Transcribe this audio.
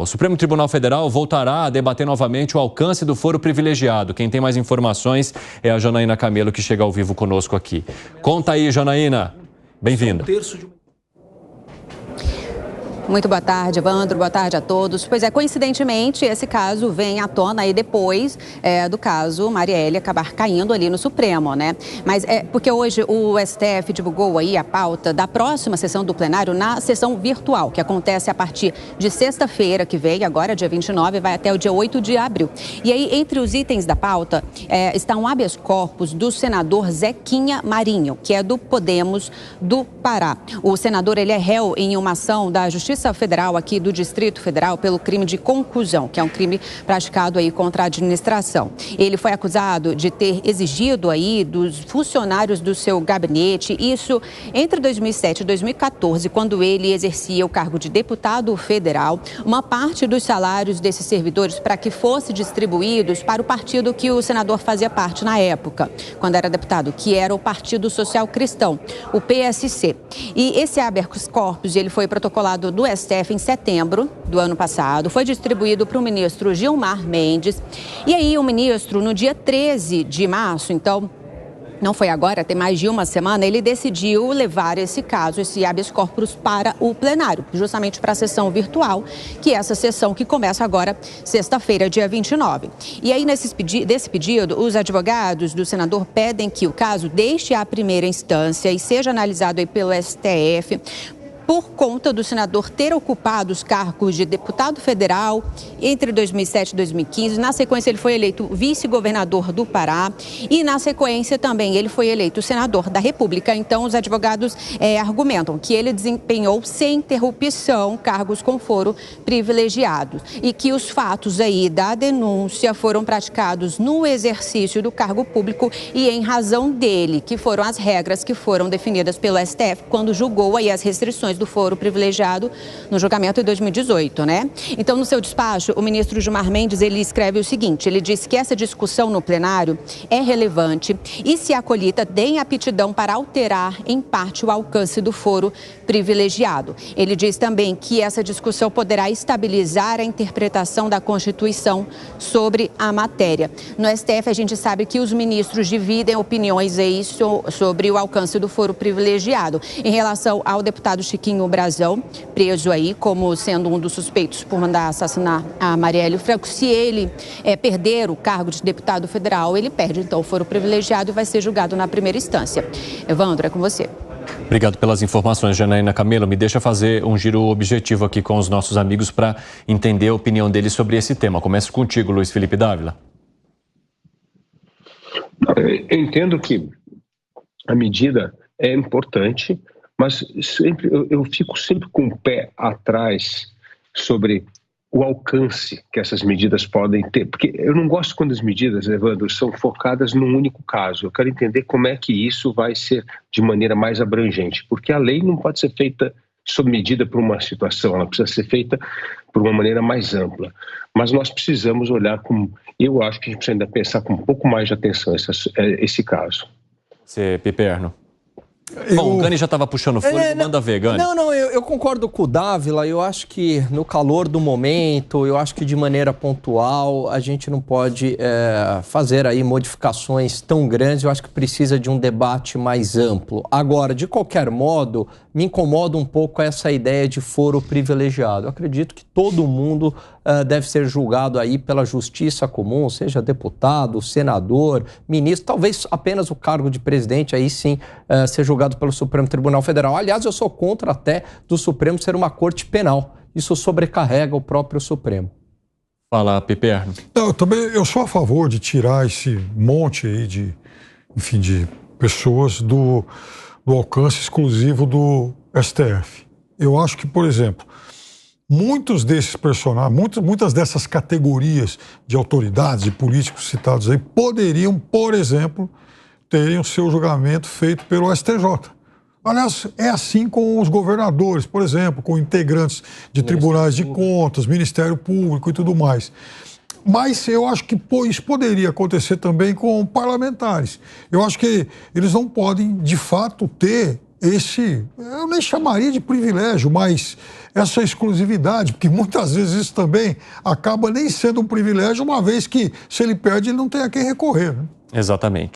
O Supremo Tribunal Federal voltará a debater novamente o alcance do foro privilegiado. Quem tem mais informações é a Janaína Camelo, que chega ao vivo conosco aqui. Conta aí, Janaína. Bem-vinda. Muito boa tarde, Evandro. Boa tarde a todos. Pois é, coincidentemente, esse caso vem à tona aí depois do caso Marielle acabar caindo ali no Supremo, né? Mas é porque hoje o STF divulgou aí a pauta da próxima sessão do plenário na sessão virtual, que acontece a partir de sexta-feira, que vem agora, dia 29, vai até o dia 8 de abril. E aí, entre os itens da pauta, está um habeas corpus do senador Zequinha Marinho, que é do Podemos do Pará. O senador, ele é réu em uma ação da Justiça Federal aqui do Distrito Federal pelo crime de concussão, que é um crime praticado aí contra a administração. Ele foi acusado de ter exigido aí dos funcionários do seu gabinete, isso entre 2007 e 2014, quando ele exercia o cargo de deputado federal, uma parte dos salários desses servidores para que fosse distribuídos para o partido que o senador fazia parte na época, quando era deputado, que era o Partido Social Cristão, o PSC. E esse habeas corpus, ele foi protocolado do STF em setembro do ano passado, foi distribuído para o ministro Gilmar Mendes. E aí o ministro, no dia 13 de março, então, não foi agora, tem mais de uma semana, ele decidiu levar esse caso, esse habeas corpus, para o plenário, justamente para a sessão virtual, que é essa sessão que começa agora, sexta-feira, dia 29. E aí, desse pedido, os advogados do senador pedem que o caso deixe a primeira instância e seja analisado aí pelo STF, por conta do senador ter ocupado os cargos de deputado federal entre 2007 e 2015. Na sequência, ele foi eleito vice-governador do Pará e, na sequência, também ele foi eleito senador da República. Então, os advogados argumentam que ele desempenhou sem interrupção cargos com foro privilegiado e que os fatos aí da denúncia foram praticados no exercício do cargo público e em razão dele, que foram as regras que foram definidas pelo STF quando julgou aí as restrições do foro privilegiado no julgamento de 2018, né? Então, no seu despacho, o ministro Gilmar Mendes, ele escreve o seguinte, ele diz que essa discussão no plenário é relevante e, se acolhida, tem aptidão para alterar, em parte, o alcance do foro privilegiado. Ele diz também que essa discussão poderá estabilizar a interpretação da Constituição sobre a matéria. No STF, a gente sabe que os ministros dividem opiniões aí sobre o alcance do foro privilegiado. Em relação ao deputado Chiquinho Brazão, preso aí como sendo um dos suspeitos por mandar assassinar a Marielle Franco, se ele perder o cargo de deputado federal, ele perde então o foro privilegiado e vai ser julgado na primeira instância. Evandro, é com você. Obrigado pelas informações, Janaína Camelo. Me deixa fazer um giro objetivo aqui com os nossos amigos para entender a opinião deles sobre esse tema. Começo contigo, Luiz Felipe Dávila. Eu entendo que a medida é importante, mas eu fico sempre com o pé atrás sobre o alcance que essas medidas podem ter. Porque eu não gosto quando as medidas, Evandro, são focadas num único caso. Eu quero entender como é que isso vai ser de maneira mais abrangente. Porque a lei não pode ser feita sob medida por uma situação, ela precisa ser feita por uma maneira mais ampla. Mas nós precisamos olhar com... Eu acho que a gente precisa ainda pensar com um pouco mais de atenção esse caso. Você, Piperno. Bom, o Gani já estava puxando fôlego, manda ver, Gani. Eu concordo com o Dávila. Eu acho que no calor do momento, eu acho que de maneira pontual, a gente não pode fazer aí modificações tão grandes. Eu acho que precisa de um debate mais amplo. Agora, de qualquer modo, me incomoda um pouco essa ideia de foro privilegiado. Eu acredito que todo mundo deve ser julgado aí pela justiça comum, seja deputado, senador, ministro, talvez apenas o cargo de presidente, aí sim ser julgado pelo Supremo Tribunal Federal. Aliás, eu sou contra até do Supremo ser uma corte penal. Isso sobrecarrega o próprio Supremo. Fala, Piperno. Eu sou a favor de tirar esse monte aí de pessoas do alcance exclusivo do STF. Eu acho que, por exemplo, muitos desses personagens, muitas dessas categorias de autoridades e políticos citados aí poderiam, por exemplo, terem o seu julgamento feito pelo STJ. Aliás, é assim com os governadores, por exemplo, com integrantes de tribunais de contas, Ministério Público e tudo mais. Mas eu acho que isso poderia acontecer também com parlamentares. Eu acho que eles não podem, de fato, ter eu nem chamaria de privilégio, mas essa exclusividade, porque muitas vezes isso também acaba nem sendo um privilégio, uma vez que se ele perde ele não tem a quem recorrer, né? Exatamente.